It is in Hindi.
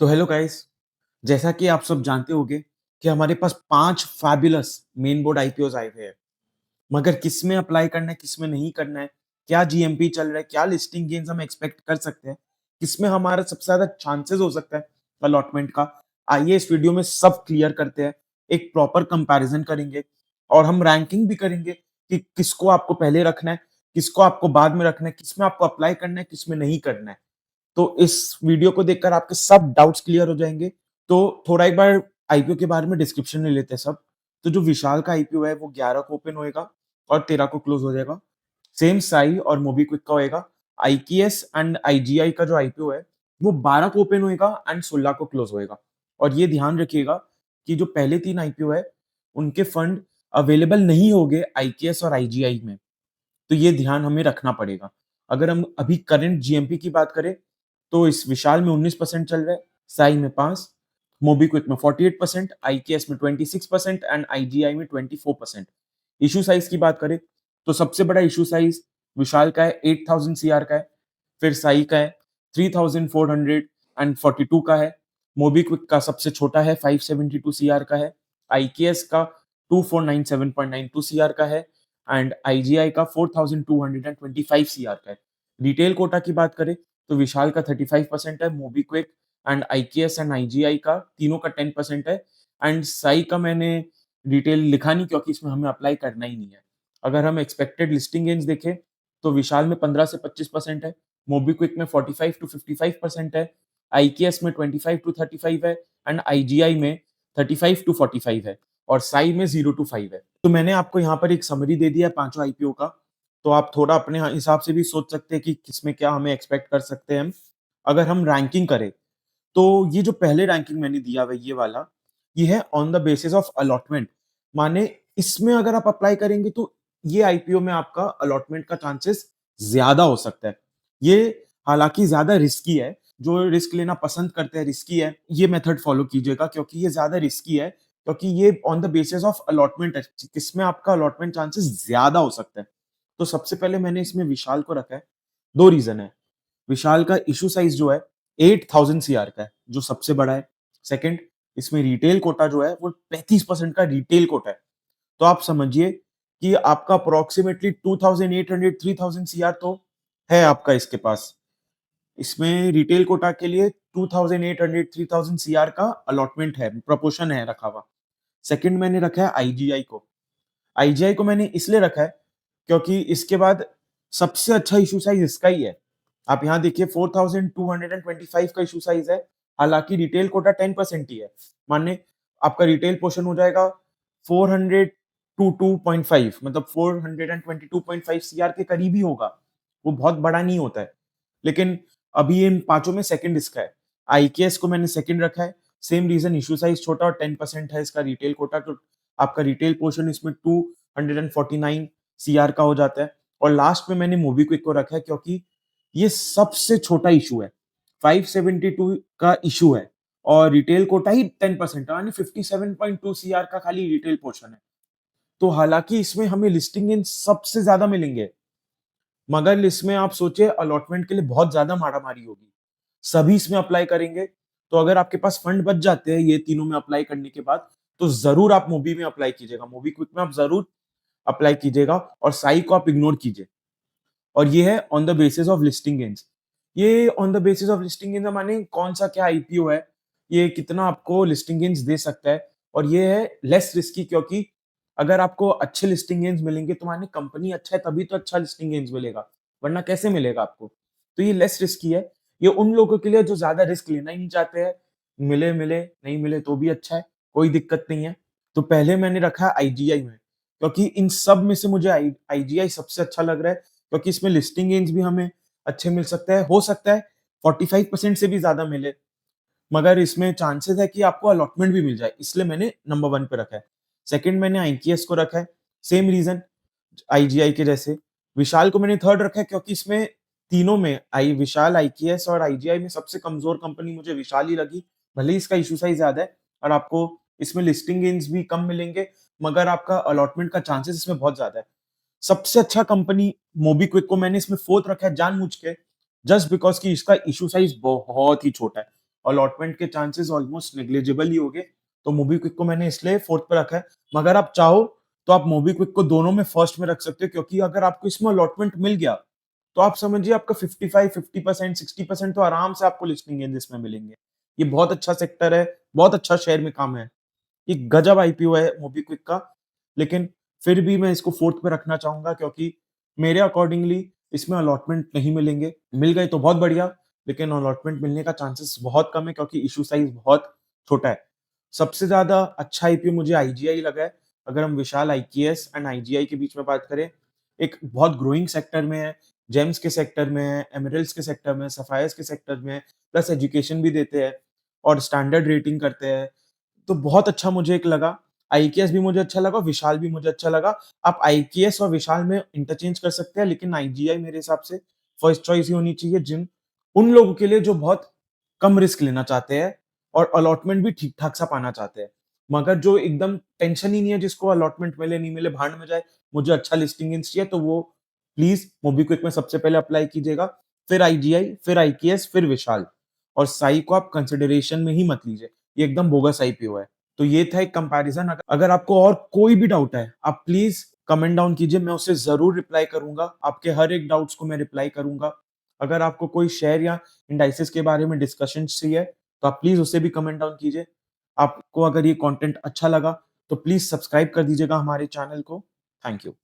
तो हेलो गाइस, जैसा कि आप सब जानते होंगे कि हमारे पास 5 फैबुलस मेन बोर्ड आईपीओस आए हुए हैं। मगर किस में अप्लाई करना है, किस में नहीं करना है, क्या जीएमपी चल रहा है, क्या लिस्टिंग गेन्स हम एक्सपेक्ट कर सकते हैं, किसमें हमारा सबसे ज़्यादा चांसेस हो सकता है अलॉटमेंट का। आइए इस वीडियो में सब क्लियर करते हैं, एक प्रॉपर कंपैरिजन करेंगे और हम रैंकिंग भी करेंगे कि किसको आपको पहले रखना है, किसको आपको बाद में रखना है, किसमें आपको अप्लाई करना है, किसमें नहीं करना है। तो इस वीडियो को देखकर आपके सब डाउट्स क्लियर हो जाएँगे। तो थोड़ा एक बार आईपीओ के बारे में डिस्क्रिप्शन ले लेते हैं सब। तो जो विशाल का आईपीओ है वो 11 को ओपन होएगा और 13 को क्लोज़ हो जाएगा। सेम साई और मोबीक्विक का होएगा। आईकेएस एंड आईजीआई का जो आईपीओ है वो 12 को ओपन होएगा एंड 16 को क्लोज़ होएगा। और ये ध्यान रखिएगा कि जो पहले 3 आईपीओ है उनके फंड अवेलेबल नहीं होंगे आईकेएस और आईजीआई में। तो ये ध्यान हमें रखना पड़ेगा। अगर हम अभी करंट जीएमपी की बात करें, तो इस विशाल में 19% चल रहा है, साई में 5, मोबीक्विक में 48%, आईकेएस में 26% एंड आईजीआई में 24%। इश्यू साइज़ की बात करें, तो सबसे बड़ा इश्यू साइज़ विशाल का है 8000 सीआर का है, फिर साई का है 3442 का है, मोबीक्विक का सबसे छोटा है 572 सीआर का है, आईकेएस का 2497.92 सीआर का है एंड आईजीआई का 4225 सीआर का है। रिटेल कोटा की बात करें तो विशाल का 35% है, MobiKwik and IKS and IGI का तीनों का 10% है एंड साई का मैंने डिटेल लिखा नहीं क्योंकि इसमें हमें अप्लाई करना ही नहीं है। अगर हम एक्सपेक्टेड लिस्टिंग गेन्स देखें तो विशाल में 15 से 25% है, मोबीक्विक में 45 टू 55% है, आईकेएस में 25 टू 35 है एंड आईजीआई में 35 टू 45 है और साई में 0 टू 5 है। तो मैंने आपको यहाँ पर एक समरी दे दिया है पाँचों आईपीओ का, तो आप थोड़ा अपने हिसाब से भी सोच सकते हैं कि किसमें क्या हमें एक्सपेक्ट कर सकते हैं हम। अगर हम रैंकिंग करें, तो ये जो पहले रैंकिंग मैंने दिया हुआ है ये वाला, ये है on the basis of allotment. माने इसमें अगर आप अप्लाई करेंगे तो ये आईपीओ में आपका अलॉटमेंट का चांसेस ज़्यादा हो सकता है। ये हालाँकि ज़्यादा रिस्की है, जो रिस्क लेना पसंद करते हैं, रिस्की है, ये मेथड फॉलो कीजिएगा क्योंकि ये ज़्यादा रिस्की है, क्योंकि ये on the basis of allotment है, किसमें आपका अलॉटमेंट चांसेस ज़्यादा हो सकता है। तो सबसे पहले मैंने इसमें विशाल को रखा है, 2 रीज़न है। विशाल का इश्यू साइज़ जो है 8000 सीआर का है, जो सबसे बड़ा है। सेकंड, इसमें रिटेल कोटा जो है वो 35% का रिटेल कोटा है। तो आप समझिए कि आपका अप्रॉक्सिमेटली 2800 3000 सीआर तो है आपका इसके पास। इसमें रिटेल कोटा के लिए 2800 3000 सीआर का अलॉटमेंट है, प्रोपोर्शन है रखा हुआ। सेकंड मैंने रखा है आईजीआई को। आईजीआई को मैंने इसलिए रखा है क्योंकि इसके बाद सबसे अच्छा इश्यू साइज़ इसका ही है। आप यहाँ देखिए 4225 का इश्यू साइज़ है, हालाँकि रिटेल कोटा 10% ही है। मानिए आपका रिटेल पोर्शन हो जाएगा 422.5 मतलब 422.5 सीआर के करीब ही होगा। वो बहुत बड़ा नहीं होता है। लेकिन अभी इन पाँचों में सेकंड इसका है। आईकेएस को मैंने सेकंड रखा है, सेम रीज़न इश्यू साइज़ छोटा और 10% है इसका रिटेल कोटा, तो आपका रिटेल पोर्शन इसमें 249 सीआर का हो जाता है और लास्ट में मैंने मोबीक्विक को रखा है क्योंकि ये सबसे छोटा इश्यू है। 572 का इश्यू है और रिटेल कोटा ही 10% है, यानी 57.2 सीआर का खाली रिटेल पोर्शन है। तो हालाँकि इसमें हमें लिस्टिंग गेन्स सबसे ज़्यादा मिलेंगे, मगर इसमें आप सोचिए अलॉटमेंट के लिए बहुत ज़्यादा मारामारी होगी। सभी इसमें अप्लाई करेंगे, तो अगर आपके पास फंड बच जाते हैं ये तीनों में अप्लाई करने के बाद, तो ज़रूर आप मोबी में अप्लाई कीजिएगा। मोबीक्विक में आप ज़रूर अप्लाई कीजिएगा और साई को आप इग्नोर कीजिए। और ये है on the basis of listing gains. ये on the basis of listing gains माने कौन-सा क्या आईपीओ है, ये कितना आपको लिस्टिंग गेन्स दे सकता है और ये है लेस रिस्की क्योंकि अगर आपको अच्छे लिस्टिंग गेन्स मिलेंगे तो माने कंपनी अच्छा है तभी तो अच्छा लिस्टिंग गेन्स मिलेगा, वरना कैसे मिलेगा आपको? तो ये लेस रिस्की है। ये उन लोगों के लिए जो ज़्यादा रिस्क लेना ही नहीं चाहते हैं, मिले, मिले, नहीं मिले तो भी अच्छा है, कोई दिक्कत नहीं है। तो पहले मैंने रखा है आईजीआई में, क्योंकि इन सब में से मुझे आईजीआई सबसे अच्छा लग रहा है क्योंकि इसमें लिस्टिंग गेन्स भी हमें अच्छे मिल सकते हैं। हो सकता है 45% से भी ज़्यादा मिले, मगर इसमें चांसेस है कि आपको अलॉटमेंट भी मिल जाए, इसलिए मैंने नंबर 1 पे रखा है। सेकंड मैंने आईकेएस को रखा है, सेम रीज़न आईजीआई के जैसे। विशाल को मैंने थर्ड रखा है क्योंकि इसमें तीनों में विशाल, आईकेएस और आईजीआई में सबसे कमज़ोर कंपनी मुझे विशाल ही लगी। भले ही इसका इश्यू साइज़ ज़्यादा है और आपको इसमें लिस्टिंग गेन्स भी कम मिलेंगे, मगर आपका अलॉटमेंट का चांसेस इसमें बहुत ज़्यादा है। सबसे अच्छा कंपनी मोबीक्विक को मैंने इसमें 4th रखा है जानबूझ के, जस्ट बिकॉज़ कि इसका इश्यू साइज़ बहुत ही छोटा है। अलॉटमेंट के चांसेस ऑलमोस्ट नेग्लिजिबल ही हो गए। तो मोबीक्विक को मैंने इसलिए 4th पे रखा है। मगर आप चाहो तो आप मोबीक्विक को दोनों में फर्स्ट में रख सकते हो, क्योंकि अगर आपको इसमें अलॉटमेंट मिल गया, तो आप समझिए आपका 55, 50%, 60% तो आराम से आपको लिस्टिंग गेन्स इसमें मिलेंगे। ये बहुत अच्छा सेक्टर है, बहुत अच्छा शेयर में काम है। ये गजब आईपीओ है मोबीक्विक का, लेकिन फिर भी मैं इसको 4th पे रखना चाहूँगा, क्योंकि मेरे अकॉर्डिंगली इसमें अलॉटमेंट नहीं मिलेंगे। मिल गए तो बहुत बढ़िया, लेकिन अलॉटमेंट मिलने का चांसेस बहुत कम है, क्योंकि इश्यू साइज़ बहुत छोटा है। सबसे ज़्यादा अच्छा आईपीओ मुझे आईजीआई लगा है। अगर हम विशाल आईकेएस एंड आईजीआई के बीच में बात करें, एक बहुत ग्रोइंग सेक्टर में है, जेम्स के सेक्टर में है, एमेरल्ड्स के सेक्टर में है, सफायर्स के सेक्टर में है, प्लस एजुकेशन भी देते हैं और स्टैंडर्ड रेटिंग करते हैं। तो बहुत अच्छा मुझे एक लगा। आईकेएस भी मुझे अच्छा लगा, विशाल भी मुझे अच्छा लगा। आप आईकेएस और विशाल में इंटरचेंज कर सकते हैं, लेकिन आईजीआई मेरे हिसाब से फर्स्ट चॉइस ही होनी चाहिए, जिन उन लोगों के लिए जो बहुत कम रिस्क लेना चाहते हैं और अलॉटमेंट भी ठीक-ठाक सा पाना चाहते हैं। मगर जो एकदम टेंशन ही नहीं है, जिसको अलॉटमेंट मिले, नहीं मिले, भाड़ में जाए, मुझे अच्छा लिस्टिंग गेन्स चाहिए, तो वो प्लीज़ मोबीक्विक में सबसे पहले अप्लाई कीजिएगा, फिर आईजीआई, फिर आईकेएस, फिर विशाल, और साई को आप कंसिडरेशन में ही मत लीजिए। ये एकदम बोगस आईपीओ है। तो ये था एक कंपैरिज़न। अगर आपको और कोई भी डाउट है, आप प्लीज़ कमेंट डाउन कीजिए, मैं उसे ज़रूर रिप्लाई करूँगा। आपके हर एक डाउट्स को मैं रिप्लाई करूँगा। अगर आपको कोई शेयर या इंडाइसेस के बारे में डिस्कशन चाहिए, तो आप प्लीज़ उसे भी कमेंट डाउन कीजिए। आपको अगर ये कंटेंट अच्छा लगा, तो प्लीज़ सब्सक्राइब कर दीजिएगा हमारे चैनल को। Thank you.